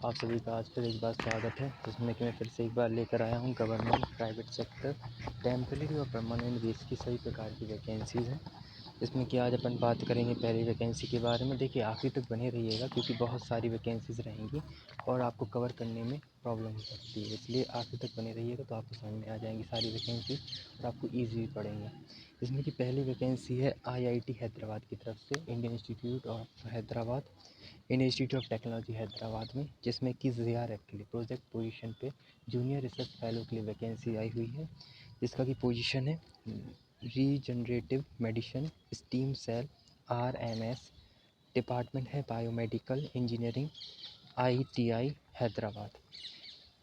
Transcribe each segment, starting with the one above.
आप सभी का आज फिर एक बार स्वागत है, जिसमें कि मैं फिर से एक बार लेकर आया हूँ गवर्नमेंट, प्राइवेट सेक्टर, टेम्परेरी और परमानेंट बेस की सभी प्रकार की वैकेंसीज़ हैं। इसमें कि आज अपन बात करेंगे पहली वैकेंसी के बारे में। देखिए आखिर तक बने रहिएगा, क्योंकि बहुत सारी वैकेंसीज़ रहेंगी और आपको कवर करने में प्रॉब्लम हो सकती है, इसलिए आखिर तक बने रहिएगा तो आपको समझ में आ जाएंगी सारी वैकेंसी और आपको ईजी भी पड़ेंगी। इसमें कि पहली वैकेंसी है IIT हैदराबाद की तरफ से, Indian institute of Hyderabad, Indian institute of technology Hyderabad में, जिसमें कि ZRF के लिए प्रोजेक्ट पोजीशन पे जूनियर रिसर्च फेलो के लिए वैकेंसी आई हुई है, जिसका कि पोजीशन है regenerative medicine stem cell RMS, department है biomedical engineering, ITI Hyderabad.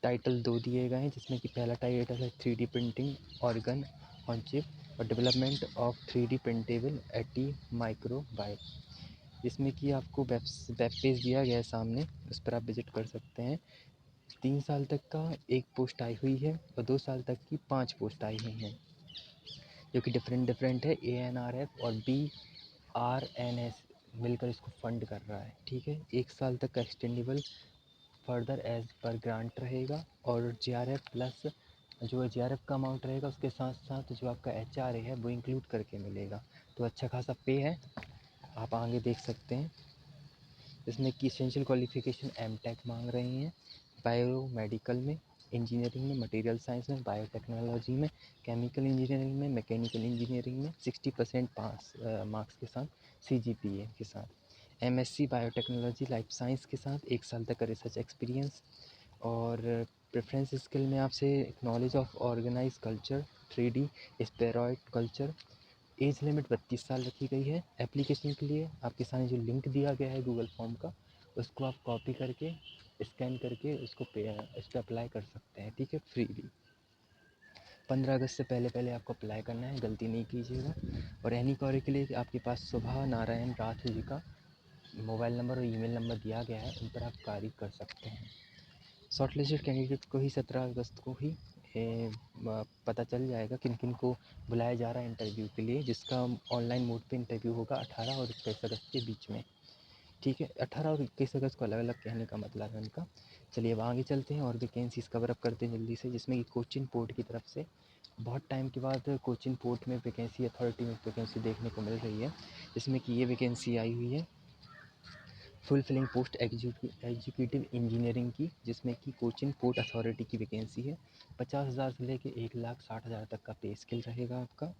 Title 2 दिए गए हैं, जिसमें कि पहला टाइटल है 3D printing organ on chip और development of 3D printable anti microbial. इसमें कि आपको वेब पेज दिया गया है सामने, उस पर आप विजिट कर सकते हैं। 3 साल तक का एक पोस्ट आई हुई है और 2 साल तक की 5 पोस्ट आई हुई हैं, जो कि डिफरेंट है। ANRF और BRNS मिलकर इसको फंड कर रहा है, ठीक है। 1 साल तक का extendable further as per grant रहेगा, और JRF प्लस जो JRF का अमाउंट रहेगा उसके साथ साथ जो आपका HRA है वो इंक्लूड करके मिलेगा, तो अच्छा खासा पे है, आप आगे देख सकते हैं। इसमें कि एसेंशियल क्वालिफ़िकेशन MTech मांग रही हैं, बायोमेडिकल में, इंजीनियरिंग में, मटेरियल साइंस में, बायोटेक्नोलॉजी में, केमिकल इंजीनियरिंग में, मैकेनिकल इंजीनियरिंग में 60% पास मार्क्स के साथ, CGPA के साथ, MSc बायोटेक्नोलॉजी लाइफ साइंस के साथ 1 साल तक का रिसर्च एक्सपीरियंस। और प्रेफरेंस स्किल में आपसे knowledge of organize culture, 3D spheroid culture. Age limit 32 साल रखी गई है। एप्लीकेशन के लिए आपके सामने जो लिंक दिया गया है गूगल फॉर्म का, उसको आप कॉपी करके स्कैन करके उसको इस पर अप्लाई कर सकते हैं, ठीक है, फ्रीली। 15 अगस्त से पहले पहले आपको अप्लाई करना है, गलती नहीं कीजिएगा। और एनी क्वेरी के लिए आपके पास सुभा नारायण राठ जी का मोबाइल नंबर और ईमेल नंबर दिया गया है, उन पर आप कार्य कर सकते हैं। शॉर्टलिस्टेड कैंडिडेट को ही 17 अगस्त को ही पता चल जाएगा किन किन को बुलाया जा रहा है इंटरव्यू के लिए, जिसका ऑनलाइन मोड पे इंटरव्यू होगा 18 और 21 अगस्त के बीच में, ठीक है। 18 और 21 अगस्त को अलग अलग कहने का मतलब है उनका। चलिए अब आगे चलते हैं और वैकेंसीज कवर अप करते हैं जल्दी से, जिसमें कि कोचिन पोर्ट की तरफ से बहुत टाइम के बाद कोचिन पोर्ट में वैकेंसी, अथॉरिटी में वैकेंसी देखने को मिल रही है, जिसमें कि ये वैकेंसी आई हुई है full filling post executive engineering की, जिसमें कि कोचिन पोर्ट अथॉरिटी की वैकेंसी है। 50,000 से लेके 1,60,000 तक का पे स्केल रहेगा आपका।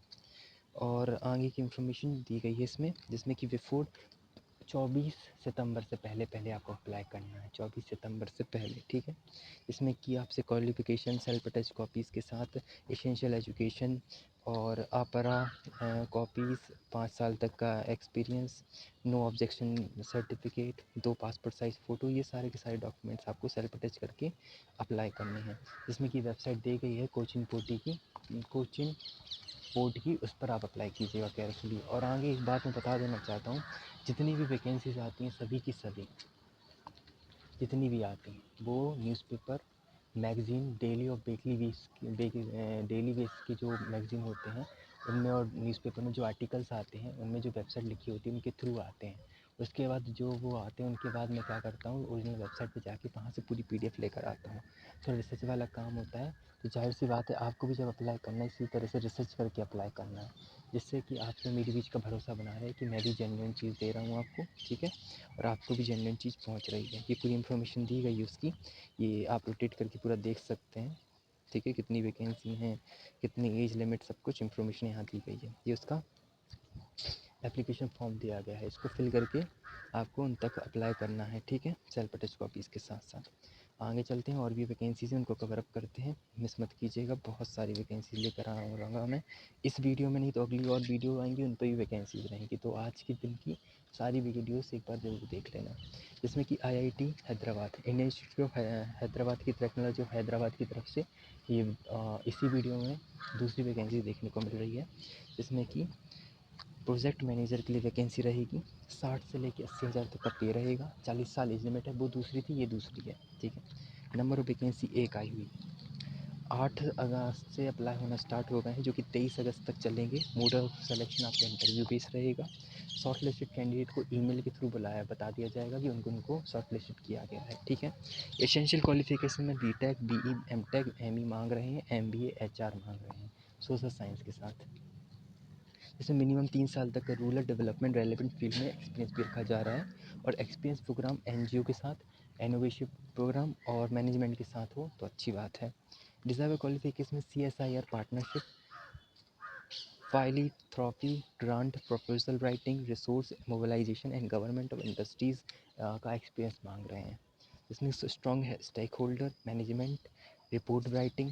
और आगे की इन्फॉर्मेशन दी गई है इसमें, जिसमें कि बिफोर 24 सितंबर से पहले पहले आपको अप्लाई करना है, 24 सितंबर से पहले, ठीक है। इसमें कि आपसे क्वालिफिकेशन सेल्फ अटैच कॉपीज़ के साथ एसेंशियल एजुकेशन और अपरा कॉपीज़, 5 साल तक का experience, no objection certificate, 2 passport size photo, ये सारे के सारे डॉक्यूमेंट्स आपको सेल्फ अटैच करके अप्लाई करने हैं। जिसमें कि वेबसाइट दी गई है कोचिन पोर्ट की, उस पर आप अप्लाई कीजिएगा केयरफुली। और आगे एक बात मैं बता देना चाहता हूँ, जितनी भी वैकेंसीज आती हैं सभी की सभी, जितनी भी आती हैं वो न्यूज़पेपर, मैगज़ीन, डेली और डेली बेस की जो मैगज़ीन होते हैं उनमें, और न्यूज़पेपर में जो आर्टिकल्स आते हैं उनमें जो वेबसाइट लिखी होती है उनके थ्रू आते हैं। उसके बाद जो वो आते हैं उनके बाद मैं क्या करता हूँ, ओरिजिनल वेबसाइट पे जाके वहाँ से पूरी PDF लेकर आता हूँ। थोड़ा रिसर्च वाला काम होता है, तो ज़ाहिर सी बात है आपको भी जब अप्लाई करना है इसी तरह से रिसर्च करके अप्लाई करना है, जिससे कि आप में मेरे बीच का भरोसा बना रहे कि मैं भी जेन्युइन चीज़ दे रहा हूँ आपको, ठीक है, और आपको भी जेन्युइन चीज़ पहुँच रही है। ये पूरी इन्फॉर्मेशन दी गई है उसकी, ये आप रोटेट करके पूरा देख सकते हैं, ठीक है, कितनी वैकेंसी हैं, कितनी एज लिमिट, सब कुछ इन्फॉर्मेशन यहाँ दी गई है। ये उसका एप्लीकेशन फॉर्म दिया गया है, इसको फिल करके आपको उन तक अप्लाई करना है, ठीक है, सेल्फ अटैच कॉपीज़ के साथ साथ। आगे चलते हैं और भी वैकेंसीज़ हैं उनको कवर अप करते हैं, मिस मत कीजिएगा, बहुत सारी वैकेंसी लेकर आऊँगा मैं इस वीडियो में, नहीं तो अगली और वीडियो आएंगी उन पर भी वैकेंसीज़ रहेंगी, तो आज के दिन की सारी वीडियोस एक बार ज़रूर देख लेना। जिसमें कि IIT Hyderabad, Indian institute of Hyderabad की टेक्नोलॉजी ऑफ हैदराबाद की तरफ से ये इसी वीडियो में दूसरी वैकेंसी देखने को मिल रही है, जिसमें कि प्रोजेक्ट मैनेजर के लिए वैकेंसी रहेगी। 60 से लेकर 80,000 तक का पे रहेगा, 40 साल एज लिमिट है, वो दूसरी थी, ये दूसरी है, ठीक है। नंबर ऑफ वैकेंसी एक आई हुई है। 8 अगस्त से अप्लाई होना स्टार्ट हो गए हैं, जो कि 23 अगस्त तक चलेंगे। मोड ऑफ सिलेक्शन आपका इंटरव्यू बेस रहेगा। शॉर्ट लिस्टेड कैंडिडेट को ईमेल के थ्रू बुलाया बता दिया जाएगा कि उनको शॉर्ट लिस्टेड किया गया है, ठीक है। एसेंशियल क्वालिफिकेशन में बीटेक, बीई, एमटेक, एमई मांग रहे हैं, एमबीए, एचआर मांग रहे हैं सोशल साइंस के साथ। इसमें मिनिमम 3 साल तक का रूरल डेवलपमेंट रेलेवेंट फील्ड में एक्सपीरियंस भी रखा जा रहा है, और एक्सपीरियंस प्रोग्राम एनजीओ के साथ, इनोवेशन प्रोग्राम और मैनेजमेंट के साथ हो तो अच्छी बात है। डिज़ायर्ड क्वालिफिकेशन में CSIR partnership, philanthropy, grant, proposal writing, resource mobilisation and government of industries का एक्सपीरियंस मांग रहे हैं। इसमें स्ट्रॉन्ग है stakeholder management, report writing,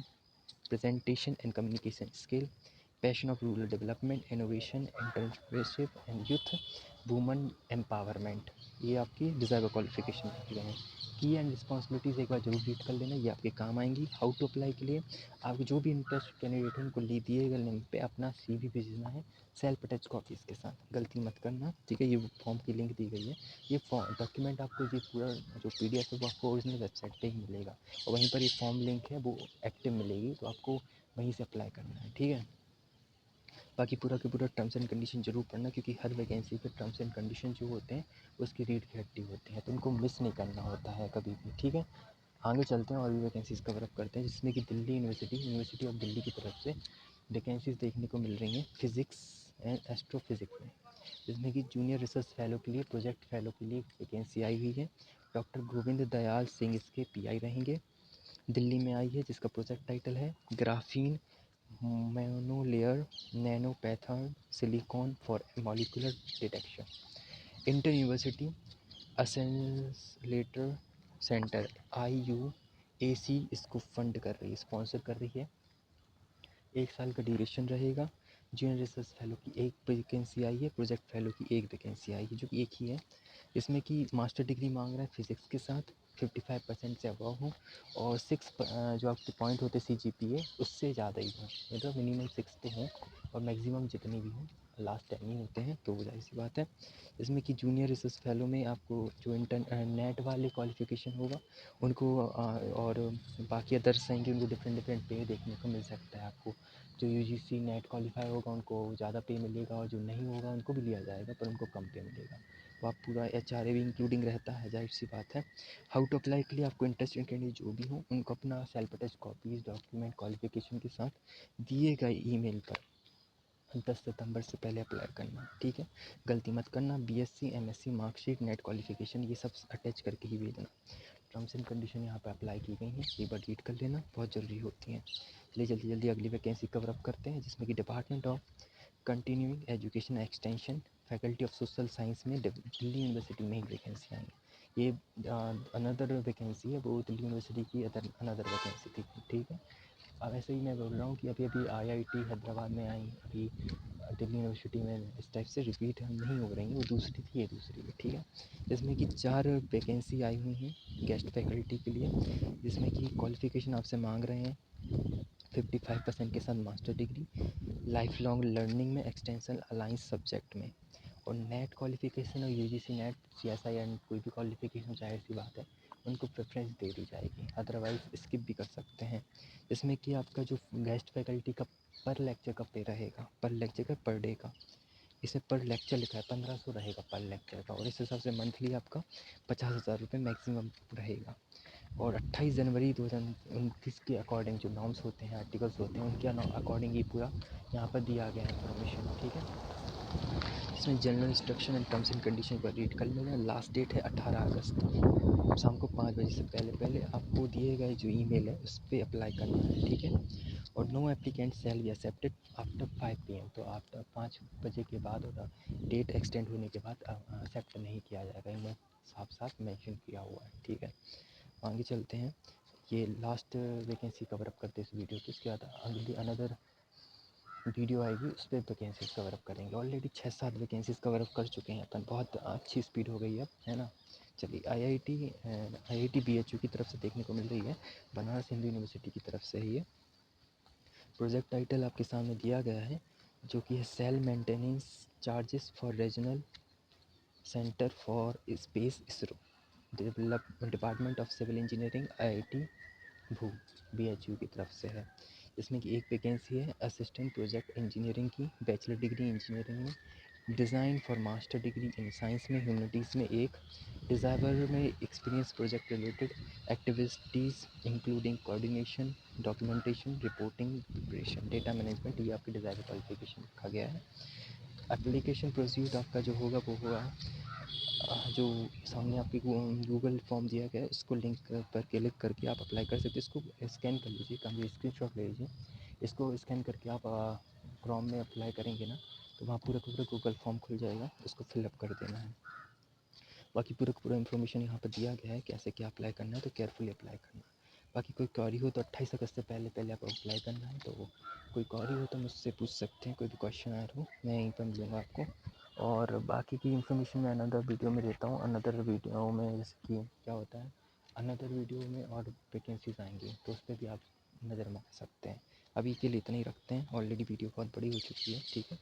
presentation and communication skill, passion of rural development, innovation, entrepreneurship and youth, women empowerment। ये आपकी desired qualification रखी गए हैं। की एंड रिस्पॉन्सिबिलिटीज़ एक बार जरूर रीड कर लेना, ये आपके काम आएंगी। हाउ टू अप्लाई के लिए आपको जो भी इंटरेस्ट कैंडिडेट है उनको दिए गए लिंक पे अपना CV भेजना है सेल्फ अटैच कॉपीज़ के साथ, गलती मत करना, ठीक है। ये फॉर्म की लिंक दी गई है। ये फॉर्म डॉक्यूमेंट आपको ये पूरा जो PDF है वो आपको ओरिजिनल वेबसाइट पे ही मिलेगा, और वहीं पर ये फॉर्म लिंक है वो एक्टिव मिलेगी, तो आपको वहीं से अप्लाई करना है, ठीक है। बाकी पूरा के पूरा टर्म्स एंड कंडीशन जरूर पढ़ना, क्योंकि हर वैकेंसी के टर्म्स एंड कंडीशन जो होते हैं उसकी रीड की हट्टी होती है, तो उनको मिस नहीं करना होता है कभी भी, ठीक है। आगे चलते हैं और भी वैकेंसीज़ कवर अप करते हैं, जिसमें कि दिल्ली यूनिवर्सिटी ऑफ दिल्ली की तरफ से वैकेंसीज़ देखने को मिल रही हैं फिज़िक्स एंड एस्ट्रोफिज़िक्स में, जिसमें कि जूनियर रिसर्च फेलो के लिए, प्रोजेक्ट फेलो के लिए वैकेंसी आई हुई है। डॉक्टर गोविंद दयाल सिंह इसके PI रहेंगे। दिल्ली में आई है, जिसका प्रोजेक्ट टाइटल है graphene monolayer nano pattern silicon for molecular detection. Inter university accelerator centre IUAC इसको फंड कर रही है, स्पॉन्सर कर रही है। 1 साल का ड्यूरेशन रहेगा। जूनियर रिसर्च फेलो की एक वैकेंसी आई है, प्रोजेक्ट फेलो की एक वैकेंसी आई है, जो कि एक ही है। इसमें कि मास्टर डिग्री मांग रहा है फिज़िक्स के साथ, 55% से अबव हो, और 6 जो आपके पॉइंट होते हैं CGPA उससे ज़्यादा ही हो, मतलब मिनिमम 6 तो हों और मैक्सिमम जितने भी हों लास्ट 10 ही होते हैं, तो वो जाहिर सी बात है। इसमें कि जूनियर रिसर्च फेलो में आपको जो नेट वाले क्वालिफिकेशन होगा उनको और बाकी अदर्स रहेंगे उनको डिफरेंट डिफरेंट पे देखने को मिल सकता है। आपको जो UGC नेट क्वालिफाई होगा उनको ज़्यादा पे मिलेगा, और जो नहीं होगा उनको भी लिया जाएगा पर उनको कम पे मिलेगा। तो आप पूरा HRA भी इंक्लूडिंग रहता है, जाहिर सी बात है। हाउ टू अप्लाई के लिए आपको इंटरेस्टेड कैंडिडेट जो भी हो उनको अपना self attach copies document qualification के साथ दिए गए ईमेल पर 10 सितंबर से पहले अप्लाई करना, ठीक है। गलती मत करना, BSc MSc marksheet net qualification ये सब अटैच करके ही भेजना। टर्म्स एंड कंडीशन यहाँ पे अप्लाई की गई हैं, एक बार रीड कर लेना, बहुत ज़रूरी होती हैं। चलिए जल्दी जल्दी अगली वैकेंसी कवर अप करते हैं, जिसमें कि department of continuing education extension faculty of social science में दिल्ली यूनिवर्सिटी में ही वैकेंसी आई। ये अनदर वैकेंसी है, वो दिल्ली यूनिवर्सिटी की अनदर वैकेंसी थी, ठीक है। अब ऐसे ही मैं बोल रहा हूँ कि अभी अभी IIT हैदराबाद में आई, अभी दिल्ली यूनिवर्सिटी में इस टाइप से रिपीट नहीं हो रही हैं, वो दूसरी थी ये दूसरी है, ठीक है। जिसमें कि 4 वैकेंसी आई हुई हैं गेस्ट फैकल्टी के लिए, जिसमें कि क्वालिफ़िकेशन आपसे मांग रहे हैं 55% के साथ master degree, life long learning में एक्सटेंशन अलाइंस सब्जेक्ट में, और नेट क्वालिफ़िकेशन और UGC नेट CSI एंड कोई भी क्वालिफ़िकेशन जाहिर सी बात है उनको प्रेफरेंस दे दी जाएगी, अदरवाइज़ स्किप भी कर सकते हैं। इसमें कि आपका जो गेस्ट फैकल्टी का पर लेक्चर का पे रहेगा, पर लेक्चर का पर डे का, इसे पर लेक्चर लिखा है 1500 रहेगा पर लेक्चर का, और इस हिसाब से मंथली आपका 50,000 रुपये मैक्सिमम रहेगा। और 28 जनवरी 2029 के अकॉर्डिंग जो नॉर्म्स होते हैं आर्टिकल्स होते हैं उनके अकॉर्डिंग ये पूरा यहाँ पर दिया गया है इन्फॉर्मेशन, ठीक है। इसमें general instruction and terms and condition पर रीड कर लेना। लास्ट डेट है 18 अगस्त, शाम को 5 बजे से पहले पहले आपको दिए गए जो ईमेल है उस पर अप्लाई करना है, ठीक है। और no applicant shall be accepted after 5 PM, तो आफ्टर 5 बजे के बाद और डेट एक्सटेंड होने के बाद एक्सेप्ट नहीं किया जाएगा, इनमें साफ साफ मेंशन किया हुआ है, ठीक है। आगे चलते हैं, ये लास्ट वैकेंसी कवर अप करते हैं इस वीडियो की, उसके बाद अगली अनदर वीडियो आएगी उस पर वैकेंसीज कवर अप करेंगे। ऑलरेडी 6-7 वैकेंसीज कवर अप कर चुके हैं अपन, बहुत अच्छी स्पीड हो गई अब, है ना। चलिए IIT BHU की तरफ से देखने को मिल रही है, बनारस हिंदू यूनिवर्सिटी की तरफ से ही है। प्रोजेक्ट टाइटल आपके सामने दिया गया है, जो कि है cell maintenance charges for regional centre for space, ISRO, department of civil engineering, IIT भू BHU की तरफ से है। इसमें कि एक वैकेंसी है असिस्टेंट प्रोजेक्ट इंजीनियरिंग की, बैचलर डिग्री इंजीनियरिंग में, design for master degree in science में, ह्यूमनिटीज़ में एक, डिज़ाइवर में experience project related activities including coordination, documentation, reporting, preparation, data management, ये आपकी डिज़ायर क्वालिफिकेशन रखा गया है। एप्लीकेशन प्रोसीड आपका जो होगा वो होगा जो सामने आपके गूगल फॉर्म दिया गया है, उसको लिंक पर क्लिक करके आप अप्लाई कर सकते हैं। इसको स्कैन कर लीजिए, कभी स्क्रीनशॉट ले लीजिए। इसको स्कैन करके आप क्रोम में अप्लाई करेंगे ना, तो वहाँ पूरा का पूरा गूगल फॉर्म खुल जाएगा, उसको फिलअप कर देना है। बाकी पूरा का पूरा इन्फॉर्मेशन यहाँ पर दिया गया है, कैसे क्या अप्लाई करना है, तो केयरफुली अप्लाई करना है। बाकी कोई क्वेरी हो तो 28 अगस्त से पहले पहले आप अप्लाई करना है। तो कोई क्वेरी हो तो मुझसे पूछ सकते हैं, कोई भी क्वेश्चन आया हो मैं यहीं पर मिलूँगा आपको। और बाकी की इन्फॉर्मेशन मैं अनदर वीडियो में देता हूँ। अनदर वीडियो में जैसे कि क्या होता है, अनदर वीडियो में और वैकेंसीज आएंगी तो उस पर भी आप नज़र मार सकते हैं। अभी के लिए इतना ही रखते हैं, ऑलरेडी वीडियो बहुत बड़ी हो चुकी है, ठीक है।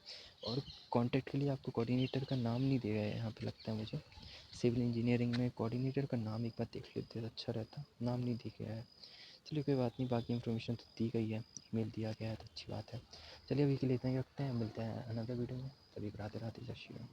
और कॉन्टैक्ट के लिए आपको कोऑर्डिनेटर का नाम नहीं दिया है यहाँ पे, लगता है मुझे सिविल इंजीनियरिंग में कोऑर्डिनेटर का नाम एक बार देख लेते तो अच्छा रहता, नाम नहीं दिया गया है। चलिए कोई बात नहीं, बाकी इन्फॉर्मेशन तो दी गई है, ईमेल दिया गया है तो अच्छी बात है। चलिए अभी के लिए इतना ही रखते हैं, मिलते हैं अनदर वीडियो में। तभी राधे राधे, जय श्री राम।